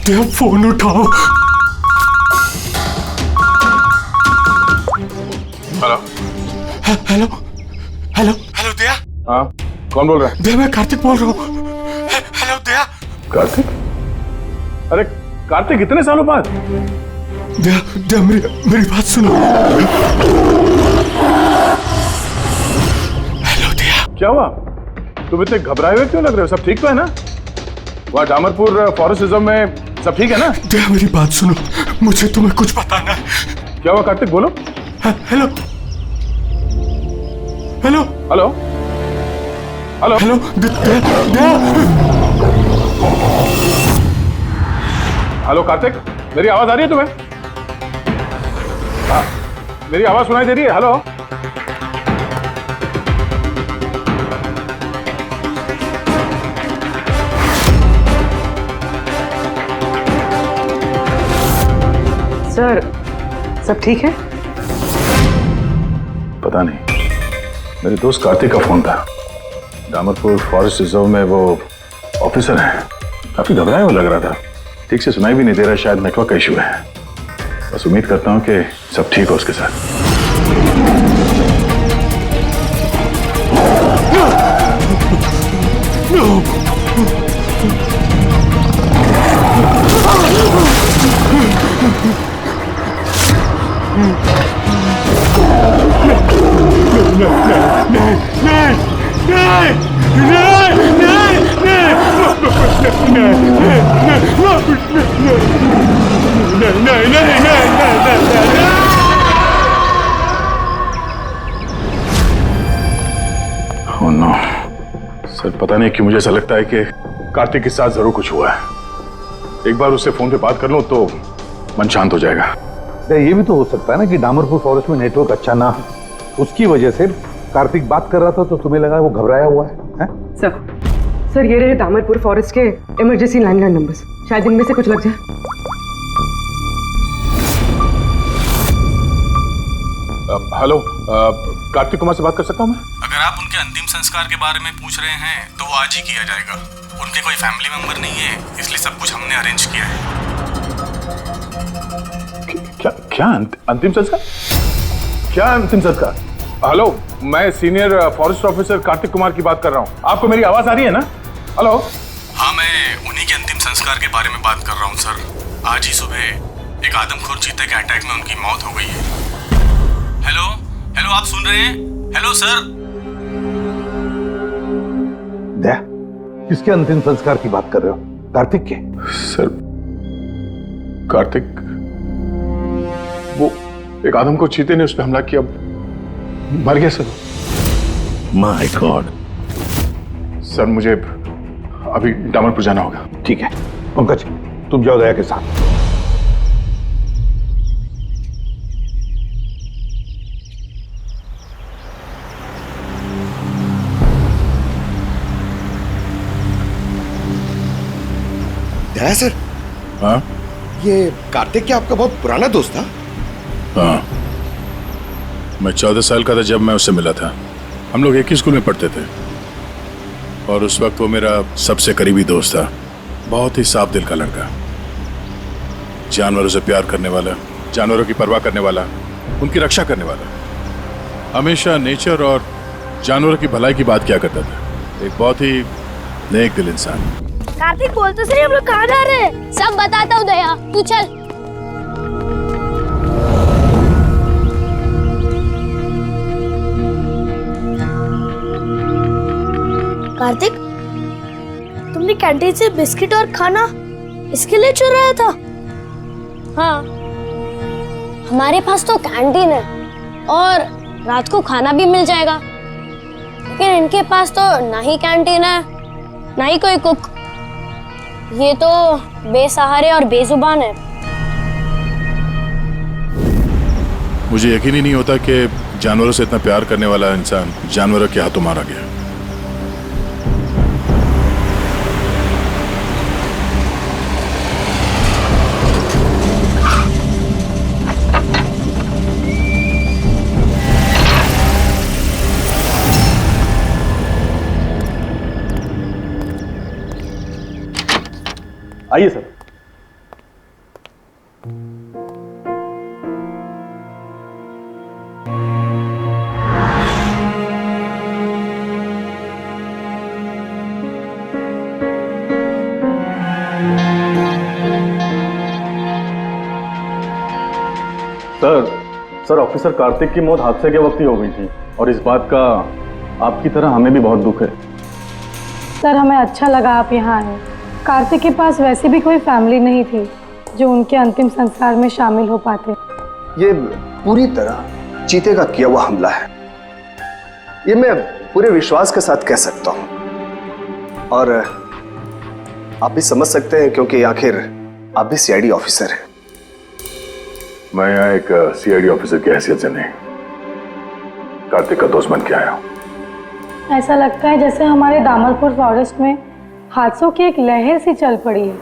दया phone उठाओ। Hello hello hello hello दया। हाँ, कौन बोल रहा है? दया मैं कार्तिक बोल रहा हूँ। हेलो दया। कार्तिक? अरे कार्तिक, इतने सालों बाद? दया दया मेरी बात सुनो। हेलो दया। क्या हुआ? तुम इतने घबराए हुए क्यों लग रहे हो? सब ठीक तो है ना? वहाँ डामरपुर फॉरेस्ट रिजर्व में सब ठीक है ना? दया मेरी बात सुनो, मुझे तुम्हें कुछ बताना है। क्या हुआ कार्तिक, बोलो। Hello hello hello hello hello Daya. Hello Kartik, मेरी आवाज आ रही है तुम्हें? हाँ, मेरी आवाज सुनाई दे रही है? हेलो सर, सब ठीक है? पता नहीं, मेरे दोस्त कार्तिक का फोन था। डामरपुर फॉरेस्ट रिजर्व में वो ऑफिसर है, काफी घबराया हुआ लग रहा था। ठीक से सुनाई भी नहीं दे रहा, शायद नेटवर्क का इशू है। बस उम्मीद करता हूँ कि सब ठीक हो उसके साथ। Oh no. सर पता नहीं क्यों मुझे ऐसा लगता है कि कार्तिक के साथ जरूर कुछ हुआ है। एक बार उससे फोन पे बात कर लो तो मन शांत हो जाएगा। ये भी तो हो सकता है ना कि डामरपुर फॉरेस्ट में नेटवर्क अच्छा ना हो, उसकी वजह से कार्तिक बात कर रहा था तो तुम्हें लगा वो घबराया हुआ है? सर ये रहे दामरपुर फॉरेस्ट के इमरजेंसी लैंडलाइन नंबर्स, शायद इनमें से कुछ लग जाए। हेलो, कार्तिक कुमार से बात कर सकता हूँ मैं? अगर आप उनके अंतिम संस्कार के बारे में पूछ रहे हैं तो वो आज ही किया जाएगा। उनके कोई फैमिली मेंबर नहीं है, इसलिए सब कुछ हमने अरेंज किया है। क्या अंतिम संस्कार? क्या अंतिम संस्कार? हेलो, मैं senior forest officer Kartik Kumar की बात कर रहा हूँ। आपको मेरी आवाज आ रही है ना? हेलो। हाँ, मैं उन्हीं के अंतिम संस्कार के बारे में बात कर रहा हूँ सर। आज ही सुबह एक आदमखोर चीते के अटैक में उनकी मौत हो गई है। हेलो हेलो, आप सुन रहे हैं? Hello sir. दया, किसके अंतिम संस्कार की बात कर रहे हो? कार्तिक के? सर कार्तिक, वो एक आदम को चीते ने उस पर हमला किया, मर गया सर। My God. सर मुझे अभी डामरपुर जाना होगा। ठीक है पंकज, तुम जाओ दया के साथ। दया सर। हाँ? ये कार्तिक क्या आपका बहुत पुराना दोस्त था? हाँ, मैं 14 साल का था जब मैं उससे मिला था। हम लोग एक ही स्कूल में पढ़ते थे और उस वक्त वो मेरा सबसे करीबी दोस्त था। बहुत ही साफ दिल का लड़का, जानवरों से प्यार करने वाला, जानवरों की परवाह करने वाला, उनकी रक्षा करने वाला। हमेशा नेचर और जानवरों की भलाई की बात किया करता था। एक बहुत ही नेक दिल इंसान। कार्तिक बोल तो सही, हम लोग कहाँ जा रहे हैं? सब बताता हूँ दया, तू चल। कार्तिक, तुमने कैंटीन से बिस्किट और खाना इसके लिए चुराया था? हाँ, हमारे पास तो कैंटीन है और रात को खाना भी मिल जाएगा, लेकिन इनके पास तो ना ही कैंटीन है ना ही कोई कुक। ये तो बेसहारे और बेजुबान है। मुझे यकीन ही नहीं होता कि जानवरों से इतना प्यार करने वाला इंसान जानवरों के हाथों मारा गया। आइए सर। सर ऑफिसर कार्तिक की मौत हादसे के वक्त ही हो गई थी और इस बात का आपकी तरह हमें भी बहुत दुख है। सर हमें अच्छा लगा आप यहाँ आए। कार्तिक के पास वैसे भी कोई फैमिली नहीं थी जो उनके अंतिम संस्कार में शामिल हो पाते। ये पूरी तरह चीते का किया हुआ हमला है, ये मैं पूरे विश्वास के साथ कह सकता हूं। और आप भी समझ सकते हैं क्योंकि आखिर आप भी सीआईडी ऑफिसर हैं। मैं यहाँ एक सीआईडी ऑफिसर की हैसियत से नहीं, कार्तिक का दोस्त बन के आया हूँ। ऐसा लगता है जैसे हमारे दामरपुर फॉरेस्ट में हादसों की एक लहर सी चल पड़ी है।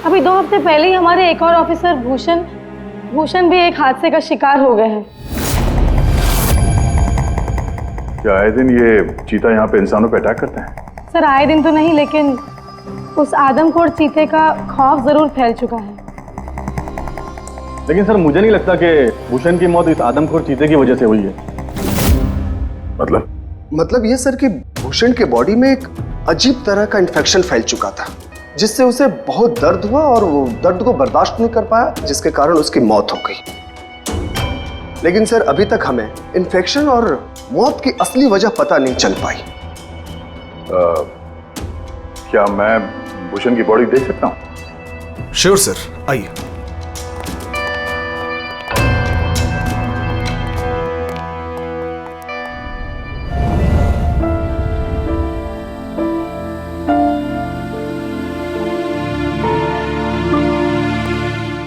अभी 2 हफ्ते पहले ही हमारे एक और ऑफिसर भूषण भी एक हादसे का शिकार हो गए हैं। क्या आए दिन ये चीता यहाँ पे इंसानों पे अटैक करते हैं? सर आए दिन तो नहीं, लेकिन उस आदमखोर चीते का खौफ जरूर फैल चुका है। लेकिन सर मुझे नहीं लगता कि भूषण की मौत इस आदमखोर चीते की वजह से हुई है। मतलब ये सर कि भूषण के बॉडी में एक अजीब तरह का इन्फेक्शन फैल चुका था, जिससे उसे बहुत दर्द हुआ और वो दर्द को बर्दाश्त नहीं कर पाया, जिसके कारण उसकी मौत हो गई। लेकिन सर अभी तक हमें इन्फेक्शन और मौत की असली वजह पता नहीं चल पाई। क्या मैं भूषण की बॉडी देख सकता हूँ? श्योर सर, आइए।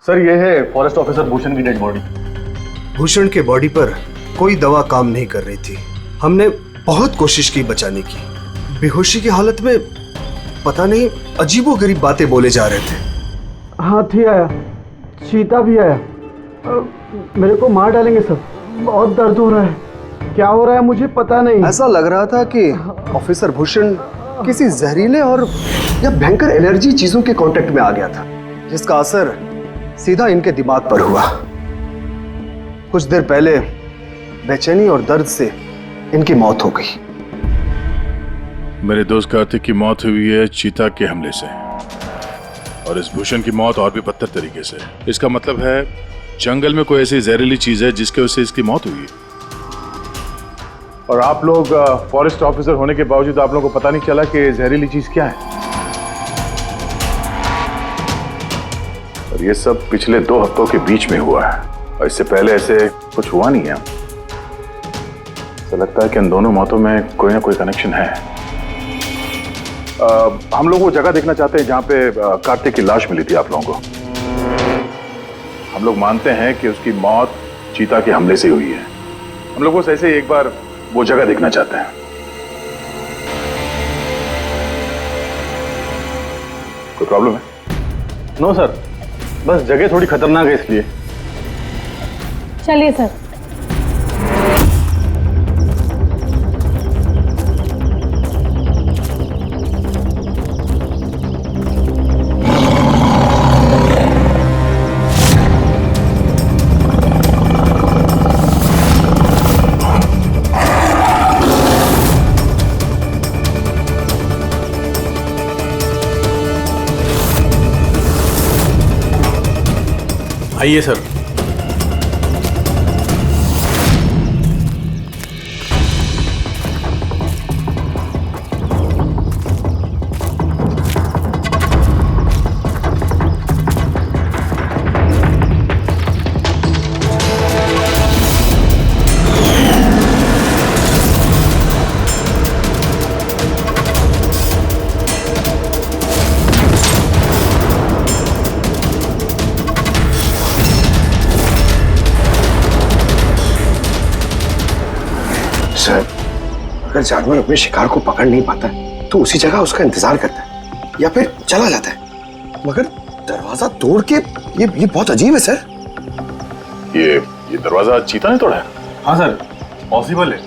सर ये है फॉरेस्ट ऑफिसर भूषण की डेड बॉडी। भूषण के बॉडी पर कोई दवा काम नहीं कर रही थी। हमने बहुत कोशिश की बचाने की। बेहोशी की हालत में पता नहीं अजीबोगरीब बातें बोले जा रहे थे। हाथी आया, चीता भी आया, मेरे को मार डालेंगे सर, बहुत दर्द हो रहा है। क्या हो रहा है मुझे पता नहीं। ऐसा लग रहा था कि ऑफिसर भूषण किसी जहरीले और या भयंकर एलर्जी चीजों के कांटेक्ट में आ गया था, जिसका असर सीधा इनके दिमाग पर हुआ। कुछ देर पहले बेचैनी और दर्द से इनकी मौत हो गई। मेरे दोस्त कार्तिक की मौत हुई है चीता के हमले से, और इस भूषण की मौत और भी बदतर तरीके से। इसका मतलब है जंगल में कोई ऐसी जहरीली चीज है जिसके वजह से इसकी मौत हुई है। और आप लोग फॉरेस्ट ऑफिसर होने के बावजूद आप लोगों को पता नहीं चला कि जहरीली चीज क्या है। और ये सब पिछले 2 हफ्तों के बीच में हुआ है, और इससे पहले ऐसे कुछ हुआ नहीं है। ऐसा लगता है कि इन दोनों मौतों में कोई ना कोई कनेक्शन है। हम लोग वो जगह देखना चाहते हैं जहां पे कार्तिक की लाश मिली थी आप लोगों को। हम लोग मानते हैं कि उसकी मौत चीता के हमले से हुई है। हम लोग बस ऐसे एक बार वो जगह देखना चाहते हैं। कोई प्रॉब्लम है? नो सर, बस जगह थोड़ी खतरनाक है इसलिए। चलिए सर। आइए सर। सर, अगर जानवर अपने शिकार को पकड़ नहीं पाता तो उसी जगह उसका इंतजार करता है या फिर चला जाता है, मगर दरवाजा तोड़ के ये बहुत अजीब है सर। ये दरवाजा चीता ने तोड़ा है? हाँ सर, पॉसिबल है।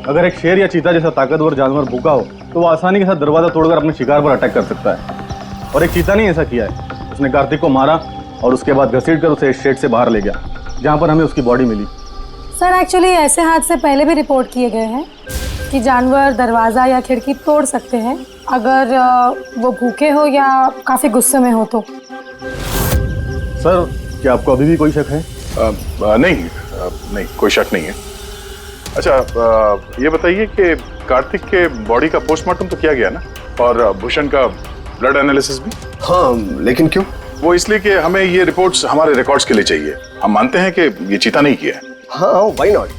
अगर एक शेर या चीता जैसा ताकतवर जानवर भूखा हो तो वो आसानी के साथ दरवाजा तोड़कर अपने शिकार पर अटैक कर सकता है। और एक चीता ने ऐसा किया है, उसने कार्तिक को मारा और उसके बाद घसीट कर उसे इस शेड से बाहर ले गया जहाँ पर हमें उसकी बॉडी मिली। सर एक्चुअली ऐसे हादसे पहले भी रिपोर्ट किए गए हैं कि जानवर दरवाज़ा या खिड़की तोड़ सकते हैं अगर वो भूखे हो या काफ़ी गुस्से में हो तो। सर क्या आपको अभी भी कोई शक है? नहीं, कोई शक नहीं है। अच्छा, ये बताइए कि कार्तिक के बॉडी का पोस्टमार्टम तो किया गया ना, और भूषण का ब्लड एनालिसिस भी? हाँ, लेकिन क्यों? वो इसलिए कि हमें ये रिपोर्ट्स हमारे रिकॉर्ड्स के लिए चाहिए। हम मानते हैं कि ये चीता नहीं किया है। हाँ, व्हाई नॉट।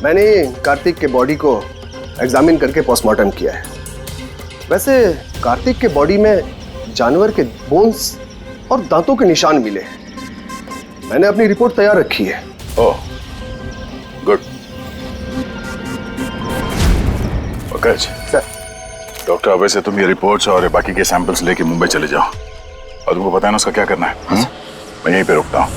मैंने कार्तिक के बॉडी को एग्जामिन करके पोस्टमार्टम किया है। वैसे कार्तिक के बॉडी में जानवर के बोन्स और दांतों के निशान मिले हैं। मैंने अपनी रिपोर्ट तैयार रखी है। ओह, गुड। Okay sir. डॉक्टर, वैसे तुम ये रिपोर्ट्स और बाकी के सैंपल्स लेके मुंबई चले जाओ, और तुमको पता है ना उसका क्या करना है। मैं यहीं पे रुकता हूँ।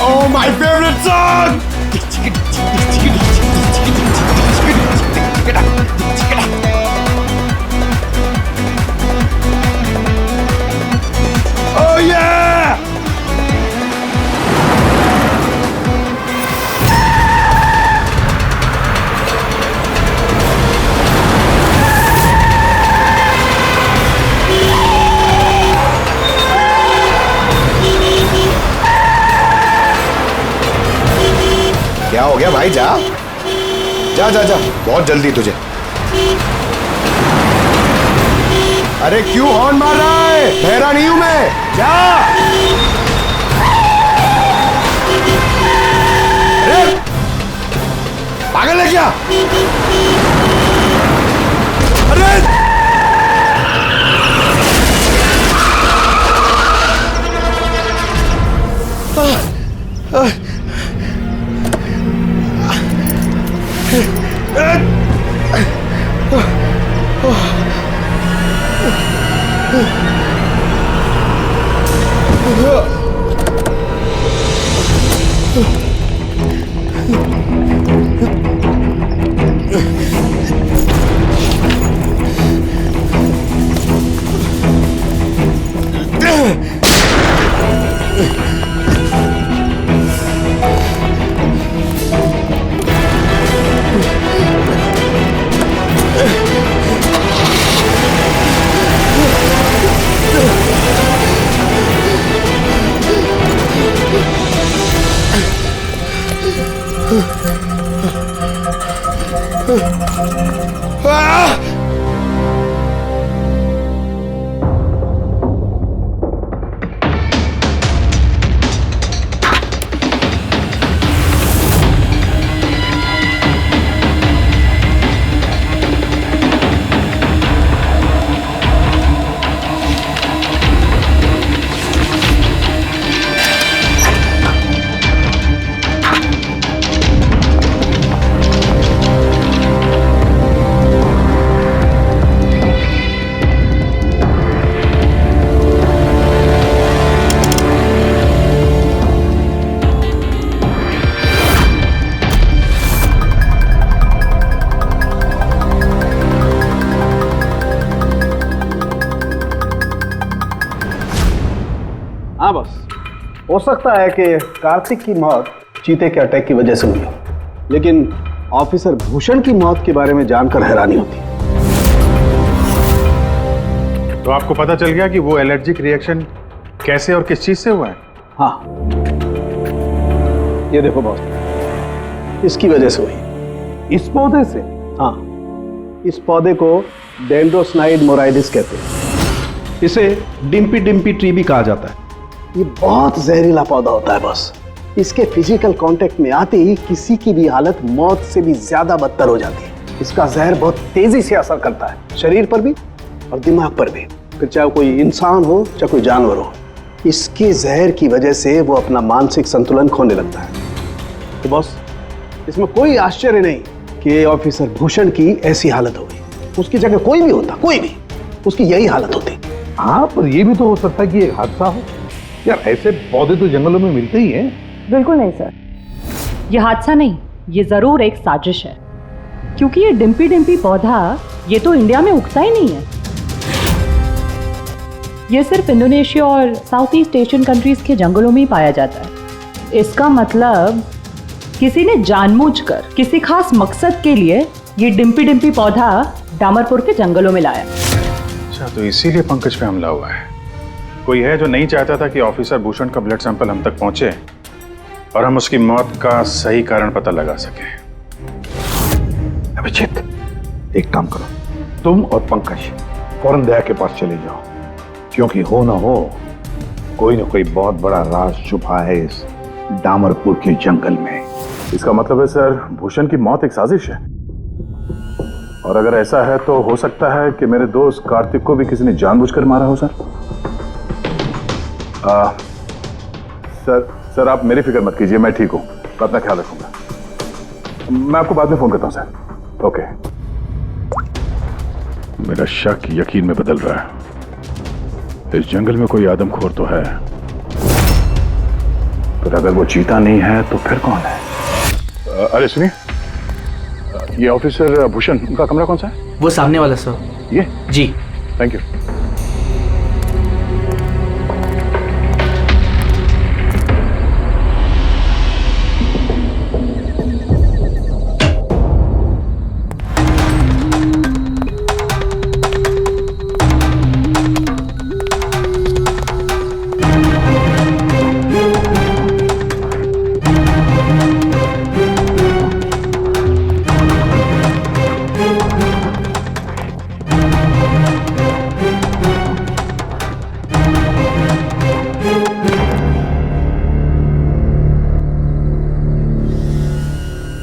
Oh, my favorite song! Oh yeah! क्या हो गया भाई? जा जा जा जा, बहुत जल्दी तुझे। अरे क्यों हॉर्न मार रहा है? बहरा नहीं हूं मैं। जा। अरे पागल है क्या? अरे हाँ बस, हो सकता है कि कार्तिक की मौत चीते के अटैक की वजह से हुई हो, लेकिन ऑफिसर भूषण की मौत के बारे में जानकर हैरानी होती है। तो आपको पता चल गया कि वो एलर्जिक रिएक्शन कैसे और किस चीज से हुआ है? हाँ, ये देखो बॉस, इसकी वजह से हुई। इस पौधे से? हाँ, इस पौधे को डेंड्रोस्नाइड मोराइडिस कहते हैं। इसे डिम्पी डिम्पी ट्री भी कहा जाता है। ये बहुत जहरीला पौधा होता है बॉस। इसके फिजिकल कांटेक्ट में आते ही किसी की भी हालत मौत से भी ज्यादा बदतर हो जाती है। इसका जहर बहुत तेजी से असर करता है, शरीर पर भी और दिमाग पर भी, फिर चाहे कोई इंसान हो चाहे कोई जानवर हो। इसके जहर की वजह से वो अपना मानसिक संतुलन खोने लगता है। तो बॉस, इसमें कोई आश्चर्य नहीं कि ऑफिसर भूषण की ऐसी हालत हो गई। उसकी जगह कोई भी होता, कोई भी, उसकी यही हालत होती। हाँ, पर ये भी तो हो सकता है कि एक हादसा हो। यार, ऐसे पौधे तो जंगलों में मिलते ही हैं। बिल्कुल नहीं सर, ये हादसा नहीं, ये जरूर एक साजिश है, क्योंकि ये डिम्पी डिम्पी पौधा ये तो इंडिया में उगता ही नहीं है। ये सिर्फ इंडोनेशिया और साउथ ईस्ट एशियन कंट्रीज के जंगलों में ही पाया जाता है। इसका मतलब किसी ने जानबूझकर किसी खास मकसद के लिए ये डिम्पी डिम्पी पौधा डामरपुर के जंगलों में लाया। अच्छा, तो इसीलिए पंकज पे हमला हुआ है। कोई है जो नहीं चाहता था कि ऑफिसर भूषण का ब्लड सैंपल हम तक पहुंचे और हम उसकी मौत का सही कारण पता लगा सके। अभिजीत, एक काम करो, तुम और पंकज फौरन दया के पास चले जाओ, क्योंकि हो ना हो कोई ना कोई बहुत बड़ा राज छुपा है इस डामरपुर के जंगल में। इसका मतलब है सर, भूषण की मौत एक साजिश है, और अगर ऐसा है तो हो सकता है कि मेरे दोस्त कार्तिक को भी किसी ने जानबूझकर मारा हो। सर आप मेरी फिक्र मत कीजिए, मैं ठीक हूं, मैं अपना ख्याल रखूंगा। मैं आपको बाद में फोन करता हूं सर। ओके। मेरा शक यकीन में बदल रहा है। इस जंगल में कोई आदमखोर तो है, पर अगर वो चीता नहीं है तो फिर कौन है? अरे सुनिए, ये ऑफिसर भूषण, उनका कमरा कौन सा है? वो सामने वाला सर। ये? जी। Thank you.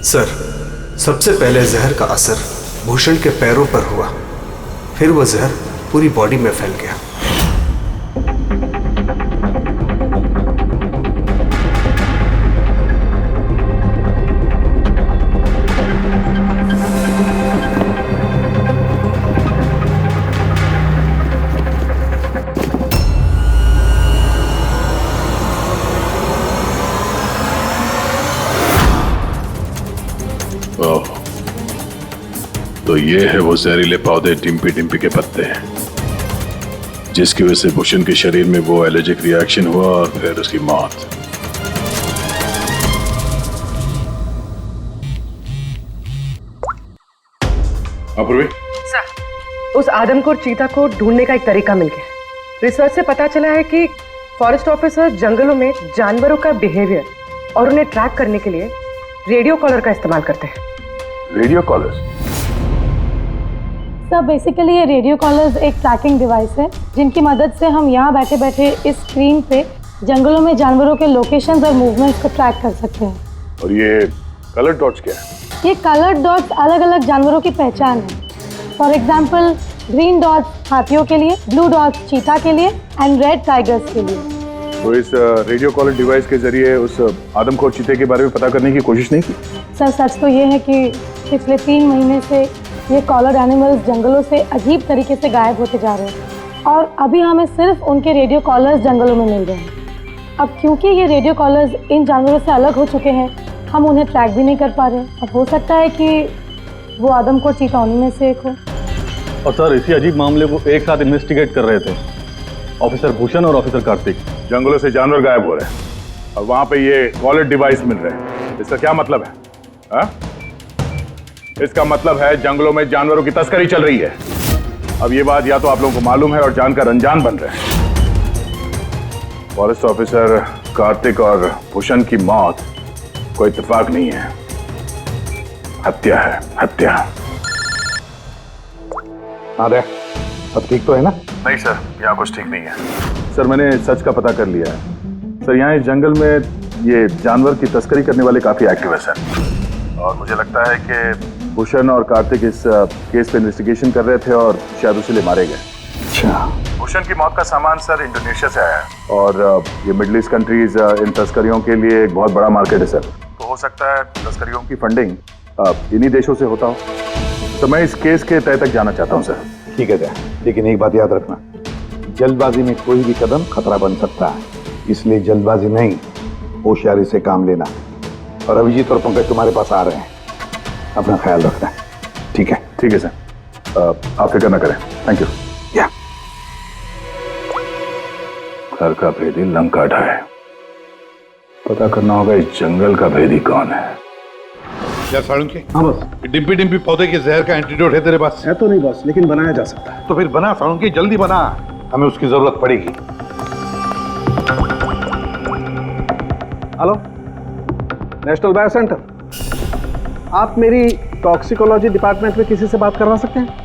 सर, सबसे पहले जहर का असर भूषण के पैरों पर हुआ, फिर वो जहर पूरी बॉडी में फैल गया। तो ये है वो जहरीले पौधे डिम्पी डिम्पी के पत्ते हैं, जिसकी वजह से भूषण के शरीर में वो एलर्जिक रिएक्शन हुआ और फिर उसकी मौत। अपूर्वी, सर, उस आदमखोर चीता को ढूंढने का एक तरीका मिल गया। रिसर्च से पता चला है कि फॉरेस्ट ऑफिसर जंगलों में जानवरों का बिहेवियर और उन्हें ट्रैक करने के लिए रेडियो कॉलर का इस्तेमाल करते हैं। Radio callers? सर, बेसिकली ये रेडियो कॉलर्स एक ट्रैकिंग डिवाइस है, जिनकी मदद से हम यहाँ बैठे बैठे इस स्क्रीन पे जंगलों में जानवरों के लोकेशंस और मूवमेंट्स को ट्रैक कर सकते हैं। और ये कलर डॉट्स क्या है? ये कलर डॉट्स अलग अलग जानवरों की पहचान है। फॉर एग्जाम्पल, ग्रीन डॉट्स हाथियों के लिए, ब्लू डॉट्स चीता के लिए एंड रेड टाइगर्स के लिए। तो इस रेडियो कॉलर डिवाइस के जरिए उस आदमखोर चीते के बारे में पता करने की कोशिश नहीं की? सर, सच तो ये है कि पिछले 3 महीने से ये कॉलर एनिमल्स जंगलों से अजीब तरीके से गायब होते जा रहे हैं, और अभी हमें सिर्फ उनके रेडियो कॉलर्स जंगलों में मिल रहे हैं। अब क्योंकि ये रेडियो कॉलर्स इन जानवरों से अलग हो चुके हैं, हम उन्हें ट्रैक भी नहीं कर पा रहे। अब हो सकता है कि वो आदमखोर चीता उन्हीं में से एक हो। और सर, इसी अजीब मामले को एक साथ इन्वेस्टिगेट कर रहे थे ऑफिसर भूषण और ऑफिसर कार्तिक। जंगलों से जानवर गायब हो रहे हैं और वहां पे ये कॉलर डिवाइस मिल रहे हैं। इसका क्या मतलब है? हा? इसका मतलब है जंगलों में जानवरों की तस्करी चल रही है। अब ये बात या तो आप लोगों को मालूम है और जानकर अनजान बन रहे हैं। फॉरेस्ट ऑफिसर कार्तिक और भूषण की मौत कोई इत्तेफाक नहीं है, हत्या है, हत्या। अरे, सब ठीक तो है ना? नहीं सर, यहाँ कुछ ठीक नहीं है। सर, मैंने सच का पता कर लिया है। सर, यहाँ इस जंगल में ये जानवर की तस्करी करने वाले काफी एक्टिव है सर, और मुझे लगता है कि भूषण और कार्तिक इस केस पे इन्वेस्टिगेशन कर रहे थे और शायद उसीलिए मारे गए। अच्छा। भूषण की मौत का सामान सर इंडोनेशिया से आया है, और ये मिडिल ईस्ट कंट्रीज इन तस्करियों के लिए एक बहुत बड़ा मार्केट है सर। तो हो सकता है तस्करियों की फंडिंग इन्हीं देशों से होता हो। तो मैं इस केस के तह तक जाना चाहता हूँ सर। ठीक है सर, लेकिन एक बात याद रखना, जल्दबाजी में कोई भी कदम खतरा बन सकता है, इसलिए जल्दबाजी नहीं, होशियारी से काम लेना। और अभिजीत और पंकज तुम्हारे पास आ रहे हैं, अपना ख्याल रखना। ठीक है? ठीक है सर, आप फिक्र ना करें। Thank you. या घर का भेदी लंका ढाए। पता करना होगा इस जंगल का भेदी कौन है। यार साळुंके, हाँ बस। डिम्पी डिम्पी पौधे के जहर का एंटीडोट है तेरे पास? है तो नहीं बस, लेकिन बनाया जा सकता है। तो फिर बना साळुंके, जल्दी बना, हमें उसकी जरूरत पड़ेगी। हेलो, नेशनल बायो सेंटर, आप मेरी टॉक्सिकोलॉजी डिपार्टमेंट में किसी से बात करवा सकते हैं?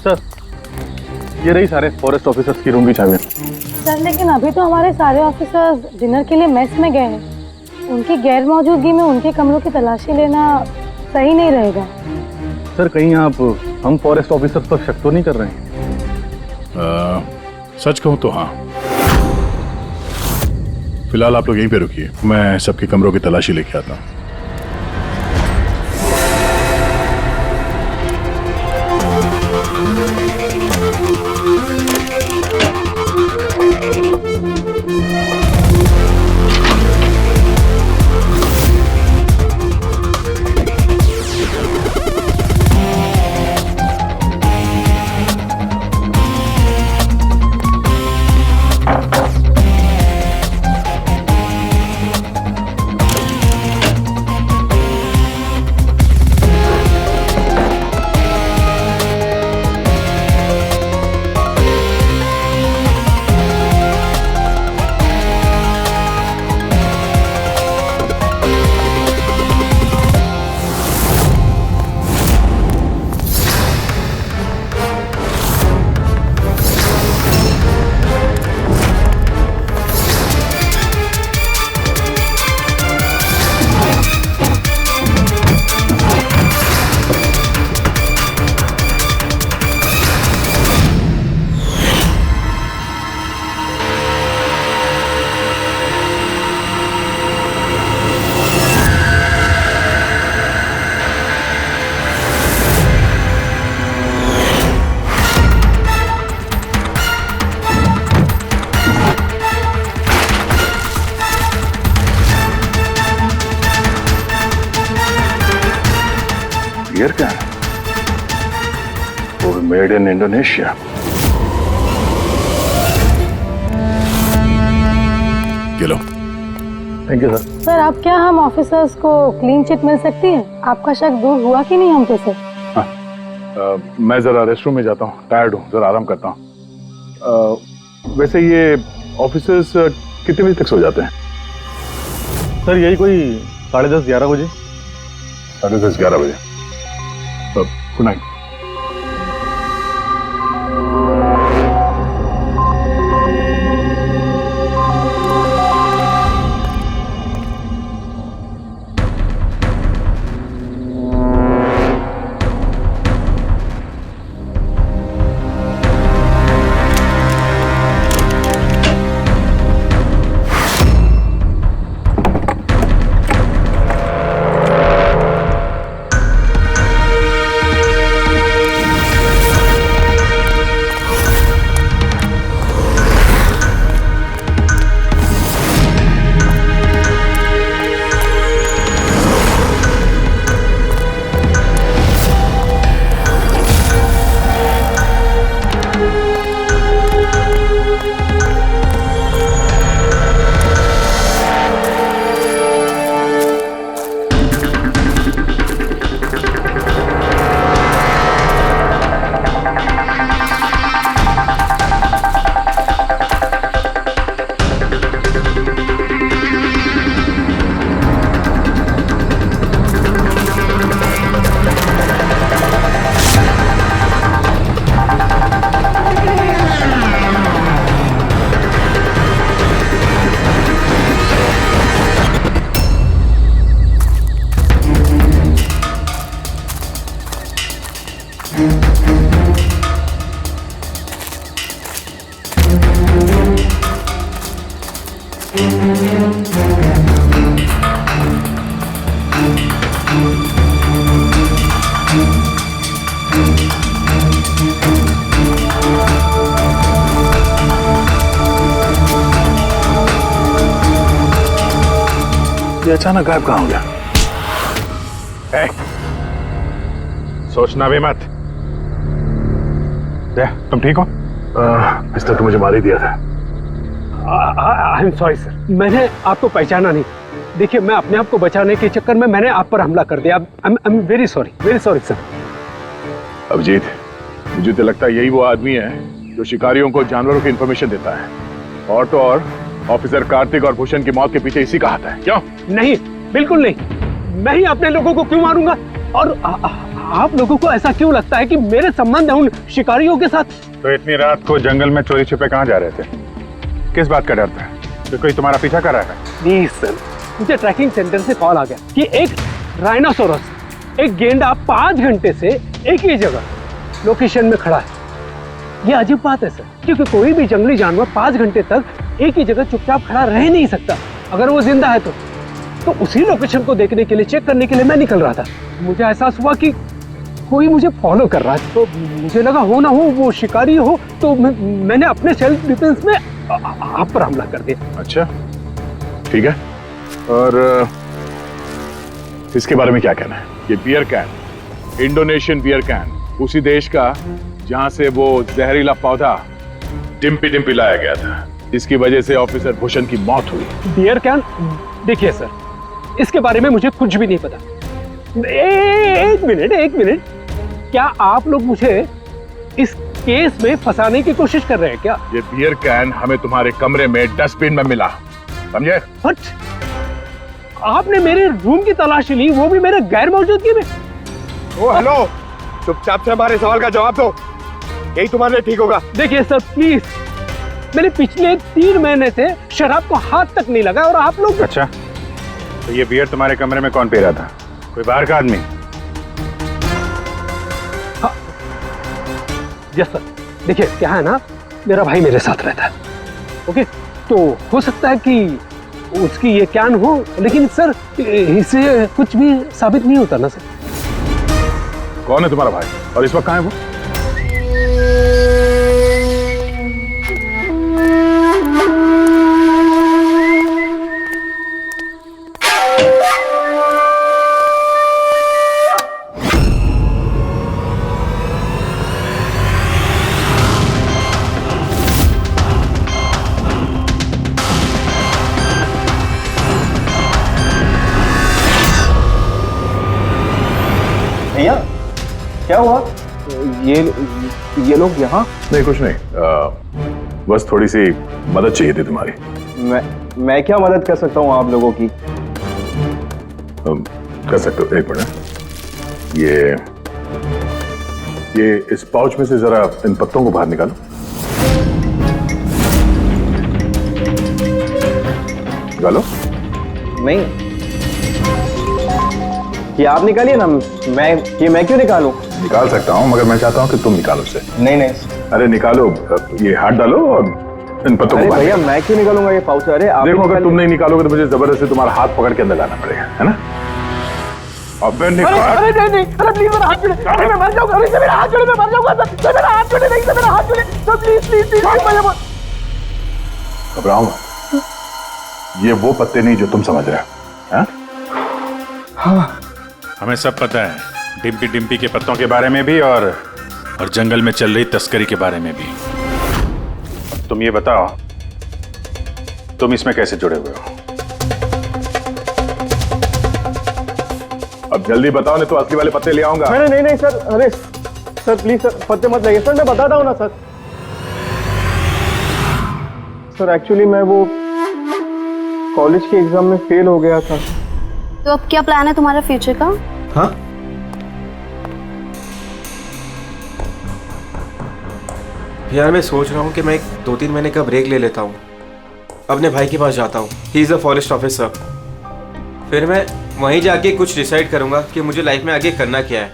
सर, ये रही सारे फॉरेस्ट ऑफिसर्स की रूम की चाबी। सर लेकिन अभी तो हमारे सारे ऑफिसर्स डिनर के लिए मेस में गए हैं। उनकी गैर मौजूदगी में उनके कमरों की तलाशी लेना सही नहीं रहेगा। सर कहीं आप हम फॉरेस्ट ऑफिसर्स पर शक तो नहीं कर रहे हैं? सच कहूं तो हाँ। फिलहाल आप लोग यहीं पे रुकिए, मैं सबके कमरों की तलाशी लेके आता हूं। बियर क्या है? वो made in Indonesia. Low. Thank you sir. Sir अब क्या हम ऑफिसर्स को क्लीन चिट मिल सकती है? आपका शक दूर हुआ कि नहीं हम पे से? मैं जरा रेस्टरूम में जाता हूँ, टायर्ड हूँ, जरा आराम करता हूँ। वैसे ये ऑफिसर्स कितने बजे तक सो जाते हैं? सर यही कोई 10:30-11 बजे। 10:30-11 बजे। Good night. ये अचानक गायब कहाँ हो गया? सोचना भी मत। तुम ठीक हो? पिस्टल तो मुझे मार ही दिया था। आई एम सॉरी सर, मैंने आपको पहचाना नहीं। देखिए, मैं अपने आप को बचाने के चक्कर में मैंने आप पर हमला कर दिया। I am very sorry sir. Abhijit, मुझे तो लगता है यही वो आदमी है जो शिकारियों को जानवरों की इंफॉर्मेशन देता है। और तो और ऑफिसर कार्तिक और भूषण की मौत के पीछे इसी का हाथ है। क्यों? नहीं, बिल्कुल नहीं। मैं ही अपने लोगों को क्यों मारूंगा? और आप लोगों को ऐसा क्यों लगता है कि मेरे संबंध है उन शिकारियों के साथ? तो इतनी रात को जंगल में चोरी छिपे कहाँ जा रहे थे? किस बात का डर था? तो कोई तुम्हारा पीछा कर रहा है? प्लीज सर, मुझे ट्रैकिंग सेंटर से कॉल आ गया कि एक राइनोसोरस, एक गेंडा 5 घंटे से एक ही जगह लोकेशन में खड़ा है। ये अजीब बात है सर, क्योंकि कोई भी जंगली जानवर 5 घंटे तक एक ही जगह चुपचाप खड़ा रह नहीं सकता अगर वो जिंदा है तो उसी लोकेशन को देखने के लिए, चेक करने के लिए मैं निकल रहा था। मुझे एहसास हुआ कि कोई मुझे फॉलो कर रहा है, तो मुझे लगा हो ना हो वो शिकारी हो, तो मैंने अपने सेल्फ डिफेंस में आप पर हमला कर दिया। अच्छा, ठीक है। और इसके बारे में क्या कहना है? ये beer can, Indonesian beer can, उसी देश का जहां से वो जहरीला पौधा डिम्पी डिम्पी लाया गया था, जिसकी वजह से ऑफिसर भूषण की मौत हुई। Beer can? देखिए सर, इसके बारे में मुझे कुछ भी नहीं पता। एक मिनट, क्या आप लोग मुझे इस केस में फंसाने की कोशिश कर रहे हैं क्या? ये बियर कैन हमें तुम्हारे कमरे में डस्टबिन में मिला, समझे? हट! आपने मेरे रूम की तलाशी ली, वो भी मेरे गैर मौजूदगी में। ओ हेलो, चुपचाप से हमारे सवाल का जवाब दो, यही तुम्हारे लिए ठीक होगा। देखिए सर प्लीज, मैंने पिछले 3 महीने से शराब को हाथ तक नहीं लगा और आप लोग। अच्छा, तो ये बियर तुम्हारे कमरे में कौन पी रहा था? कोई बाहर का आदमी? हाँ, यस सर। देखिए क्या है ना, मेरा भाई मेरे साथ रहता है, ओके? तो हो सकता है कि उसकी ये कैन हो, लेकिन सर इससे कुछ भी साबित नहीं होता ना सर। कौन है तुम्हारा भाई और इस वक्त कहाँ है वो? भैया क्या हुआ? ये लोग यहाँ? नहीं, कुछ नहीं, बस थोड़ी सी मदद चाहिए थी तुम्हारी। मैं क्या मदद कर सकता हूँ आप लोगों की? कर सकते हो। एक मिनट, ये इस पाउच में से जरा इन पत्तों को बाहर निकालो। निकालो। नहीं, ये आप निकालिए ना, मैं क्यों निकालूं? निकाल सकता हूँ, मगर मैं चाहता हूँ कि तुम निकालो उसे। नहीं। अरे निकालो, ये हाथ डालो और इन पत्तों को। भैया मैं क्यों निकालूंगा ये पाउच? अरे आप देखो, अगर तुम नहीं निकालोगे तो मुझे जबरदस्ती तुम्हारा हाथ पकड़ के अंदर लाना पड़ेगा, है ना? अब नहीं, अरे प्लीज मेरा हाथ छोड़े, अरे मैं मर जाऊंगा, अरे मेरा हाथ छोड़े, मैं मर जाऊंगा सर, मेरा हाथ छोड़े, नहीं सर मेरा हाथ छोड़े सर, प्लीज घबराओ मत, ये वो पत्ते नहीं जो तुम समझ रहे हो। हाँ, हमें सब पता है, डिम्पी डिम्पी के पत्तों के बारे में भी और जंगल में चल रही तस्करी के बारे में भी। तुम ये बताओ, तुम इसमें कैसे जुड़े हुए हो? अब जल्दी बताओ, नहीं तो असली वाले पत्ते ले आऊंगा। नहीं सर, अरे सर प्लीज सर, पत्ते मत लगाइए सर, मैं बताता हूँ ना सर। सर एक्चुअली मैं वो कॉलेज के एग्जाम में फेल हो गया था। तो अब क्या प्लान है तुम्हारा फ्यूचर का? हाँ, यार मैं सोच रहा हूँ कि मैं 2-3 महीने का ब्रेक ले लेता हूँ, अपने भाई के पास जाता हूँ, he is a forest officer. फिर मैं वहीं जाके कुछ डिसाइड करूँगा कि मुझे लाइफ में आगे करना क्या है।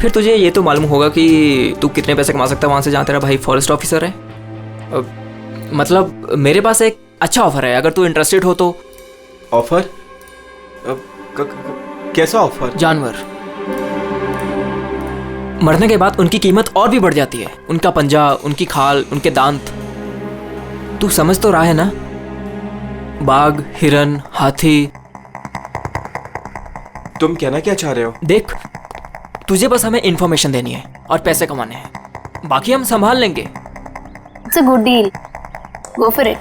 फिर तुझे ये तो मालूम होगा कि तू कितने पैसे कमा सकता है वहाँ से जहाँ तेरा भाई फॉरेस्ट ऑफिसर है। मतलब मेरे पास एक अच्छा ऑफर है, अगर तू इंटरेस्टेड हो तो। ऑफर? कैसा ऑफर? जानवर मरने के बाद उनकी कीमत और भी बढ़ जाती है, उनका पंजा, उनकी खाल, उनके दांत। तू समझ तो रहा है ना? बाघ, हिरन, हाथी, तुम कहना क्या चाह रहे हो? देख, तुझे बस हमें इंफॉर्मेशन देनी है और पैसे कमाने हैं, बाकी हम संभाल लेंगे। It's a good deal, go for it.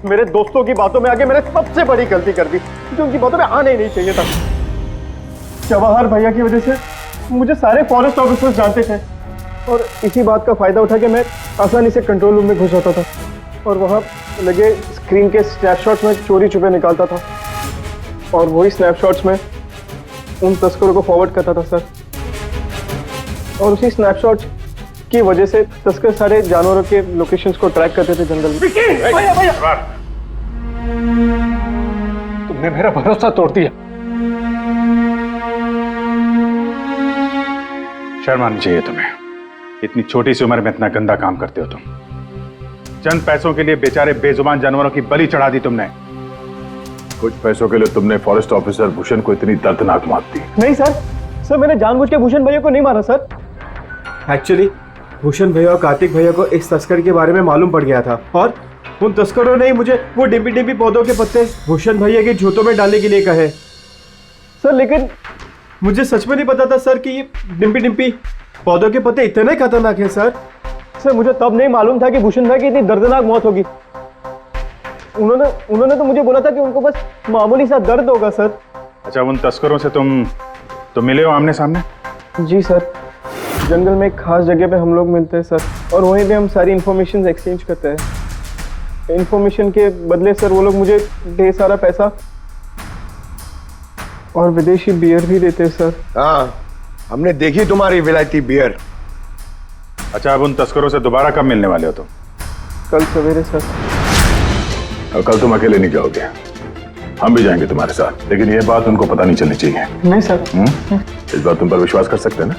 मेरे दोस्तों की बातों में आके मैंने सबसे बड़ी गलती कर दी, जो उनकी बातों में आने ही नहीं चाहिए था। जवाहर भैया की वजह से मुझे सारे फॉरेस्ट ऑफिसर्स जानते थे और इसी बात का फायदा उठा के मैं आसानी से कंट्रोल रूम में घुस जाता था और वहाँ लगे स्क्रीन के स्नैपशॉट्स में चोरी छुपे निकालता था और वही स्नैपशॉट्स में उन तस्करों को फॉरवर्ड करता था सर। और उसी स्नैपशॉट्स की वजह से तस्कर सारे जानवरों के लोकेशंस को ट्रैक करते थे जंगल में। भैया भैया, तुमने मेरा भरोसा तोड़ दिया। शर्म आनी चाहिए तुम्हें, इतनी छोटी सी उम्र में इतना गंदा काम करते हो तुम। चंद पैसों के लिए बेचारे बेजुबान जानवरों की बलि चढ़ा दी तुमने। कुछ पैसों के लिए तुमने फॉरेस्ट ऑफिसर भूषण को इतनी दर्दनाक मौत दी। नहीं सर, मैंने जानबूझ के भूषण भैया को नहीं मारा सर। एक्चुअली भूषण भैया और कार्तिक भैया को इस तस्कर के बारे में मालूम पड़ गया था और उन तस्करों ने ही मुझे वो डिम्पी डिम्पी पौधों के पत्ते भूषण भैया के जूतों में डालने के लिए कहे सर। लेकिन मुझे सच में नहीं पता था सर कि ये डिम्पी डिम्पी पौधों के पत्ते इतने खतरनाक हैं सर। मुझे तब नहीं मालूम था कि भूषण भाई की इतनी दर्दनाक मौत होगी। उन्होंने तो मुझे बोला था कि उनको बस मामूली सा दर्द होगा सर। अच्छा, उन तस्करों से तुम मिले हो आमने सामने? जी सर, जंगल में एक खास जगह पे हम लोग मिलते हैं सर और वहीं पे हम सारी इंफॉर्मेशन एक्सचेंज करते हैं। इंफॉर्मेशन के बदले सर वो लोग मुझे ढेर सारा पैसा और विदेशी बियर भी देते हैं सर। हाँ, हमने देखी तुम्हारी विलायती बियर। अच्छा, अब उन तस्करों से दोबारा कब मिलने वाले हो तुम? कल सवेरे सर। और कल तुम अकेले नहीं जाओगे, हम भी जाएंगे तुम्हारे साथ, लेकिन ये बात उनको पता नहीं चलनी चाहिए। नहीं सर। इस बात तुम पर विश्वास कर सकते हैं ना?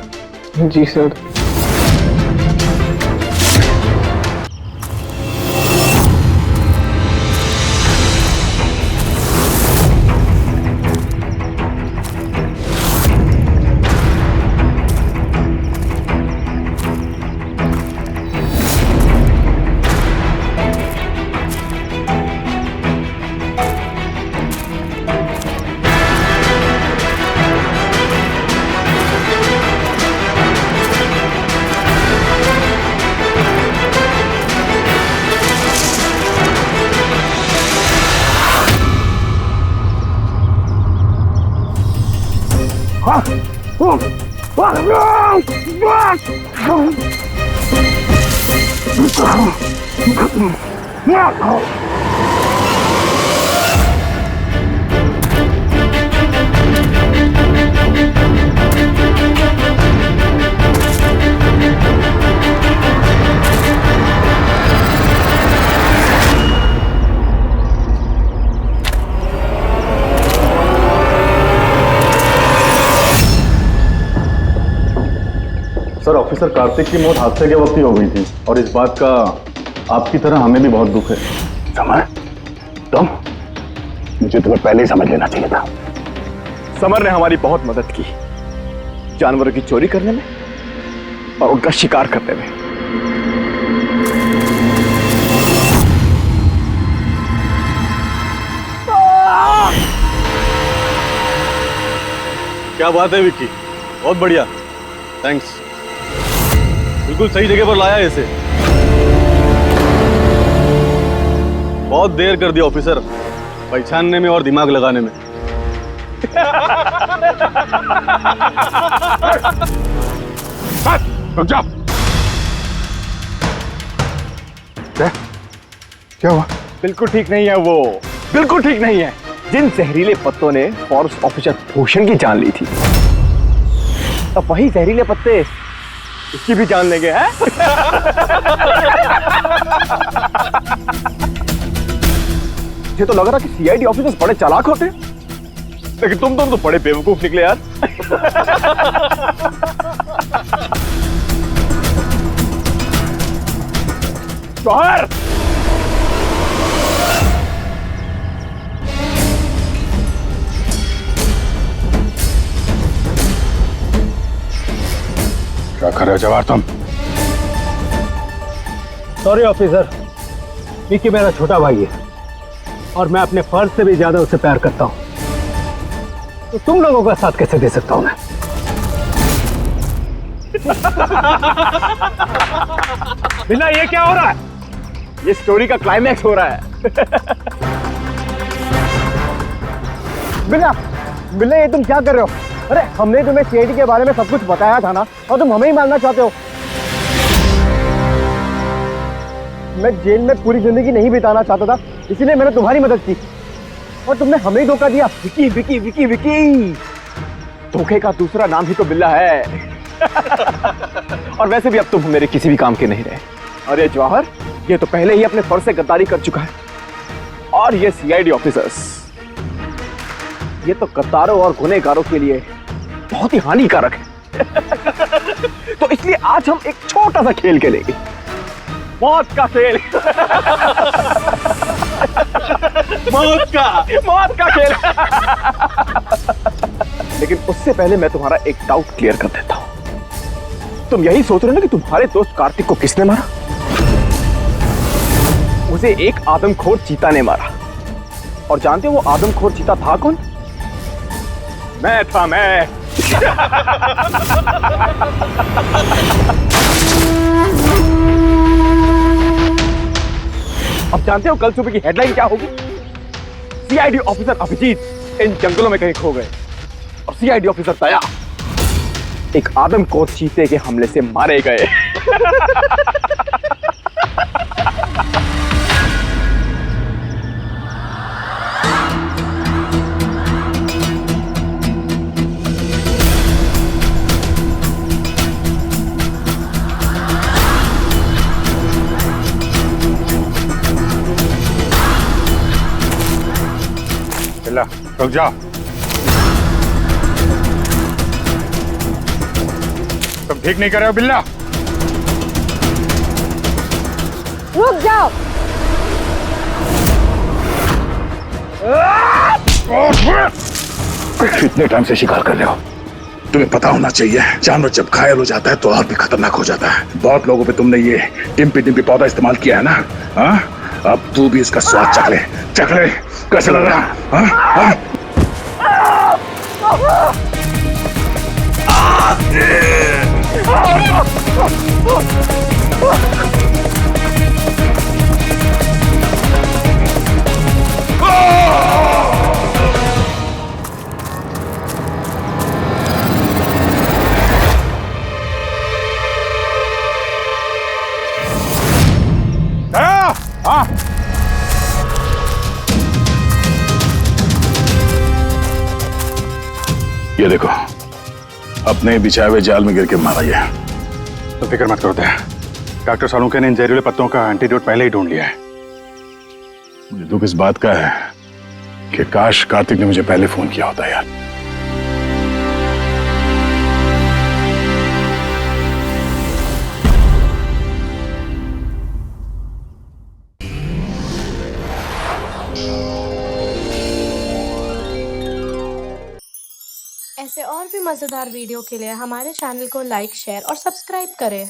जी सर। सर, ऑफिसर कार्तिक की मौत हादसे के वक्त ही हो गई थी और इस बात का आपकी तरह हमें भी बहुत दुख है। समर, मुझे तुम्हें पहले ही समझ लेना चाहिए था। समर ने हमारी बहुत मदद की, जानवरों की चोरी करने में और उनका शिकार करने में। क्या बात है विक्की, बहुत बढ़िया, थैंक्स। बिल्कुल सही जगह पर लाया इसे। बहुत देर कर दिया ऑफिसर, पहचानने में और दिमाग लगाने में। क्या हुआ? बिल्कुल ठीक नहीं है वो, बिल्कुल ठीक नहीं है। जिन जहरीले पत्तों ने फॉरेस्ट ऑफिसर भूषण की जान ली थी, अब वही जहरीले पत्ते इसकी भी जान लेंगे हैं? मुझे तो लग रहा कि सीआईडी ऑफिसर्स बड़े चालाक होते हैं, लेकिन तुम तो बड़े बेवकूफ निकले यार। जौहर, क्या कर रहे हो जवाहर तुम? सॉरी ऑफिसर, विक्की मेरा छोटा भाई है और मैं अपने फर्ज से भी ज्यादा उसे प्यार करता हूँ। तो तुम लोगों का साथ कैसे दे सकता हूं मैं? बिना ये क्या हो रहा है? ये स्टोरी का क्लाइमैक्स हो रहा है। बिना बिना ये तुम क्या कर रहे हो? अरे हमने तुम्हें सीआईडी के बारे में सब कुछ बताया था ना, और तुम हमें ही मारना चाहते हो। मैं जेल में पूरी जिंदगी नहीं बिताना चाहता था, इसीलिए मैंने तुम्हारी मदद की, और तुमने हमें ही धोखा दिया। विकी विकी विकी विकी, धोखे का दूसरा नाम ही तो बिल्ला है। और वैसे भी अब तुम मेरे किसी भी काम के नहीं रहे। अरे जवाहर, ये तो पहले ही अपने फर्ज से गद्दारी कर चुका है, और ये सीआईडी ऑफिसर्स, ये तो गद्दारों और गुनहगारों के लिए बहुत ही हानिकारक है। तो इसलिए आज हम एक छोटा सा खेल खेलेंगे, मौत का खेल। मौत का खेल। लेकिन उससे पहले मैं तुम्हारा एक डाउट क्लियर कर देता हूं। तुम यही सोच रहे हो ना कि तुम्हारे दोस्त कार्तिक को किसने मारा? उसे एक आदमखोर चीता ने मारा। और जानते हो वो आदमखोर चीता था कौन? मैं था, मैं। अब जानते हो कल सुबह की हेडलाइन क्या होगी? सीआईडी ऑफिसर अभिजीत इन जंगलों में कहीं खो गए, और सीआईडी ऑफिसर दया एक आदमखोर चीते के हमले से मारे गए। बिल्ला, रुक जाओ। तुम ठीक नहीं कर रहे हो बिल्ला। रुक जाओ। कितने टाइम से शिकार कर रहे हो? तुम्हें पता होना चाहिए, जानवर जब घायल हो जाता है तो और भी खतरनाक हो जाता है। बहुत लोगों पे तुमने ये डिम्पी डिम्पी पौधा इस्तेमाल किया है ना? हाँ, अब तू भी इसका स्वाद चख ले। कैसे लग रहा? हाँ? हाँ? हाँ? ये देखो, अपने बिछाए हुए जाल में गिर के मारा गया। तो फिक्र मत करो दया, डॉक्टर सालुंखे ने इन जहरीले पत्तों का एंटीडोट पहले ही ढूंढ लिया है। मुझे दुख इस बात का है कि काश कार्तिक ने मुझे पहले फोन किया होता यार। ऐसे और भी मज़ेदार वीडियो के लिए हमारे चैनल को लाइक, शेयर और सब्सक्राइब करें।